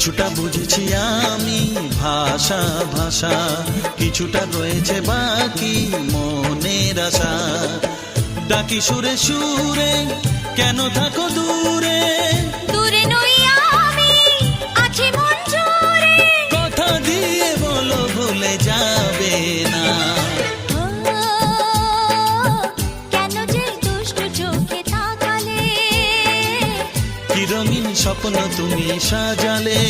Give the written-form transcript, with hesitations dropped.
কিছুটা বুঝেছি আমি ভাষা ভাষা, কিছুটা রয়েছে বাকি মনের আশা। ডাকি সুরে সুরে কেন থাকো দূরে, দূরে নই আমি, আছি মন জুড়ে। কথা দিয়ে বলো ভুলে যাবে না। ও, কেন যে দুষ্ট চোখে তাকালে, কি রঙিন স্বপ্ন তুমি সাজালে।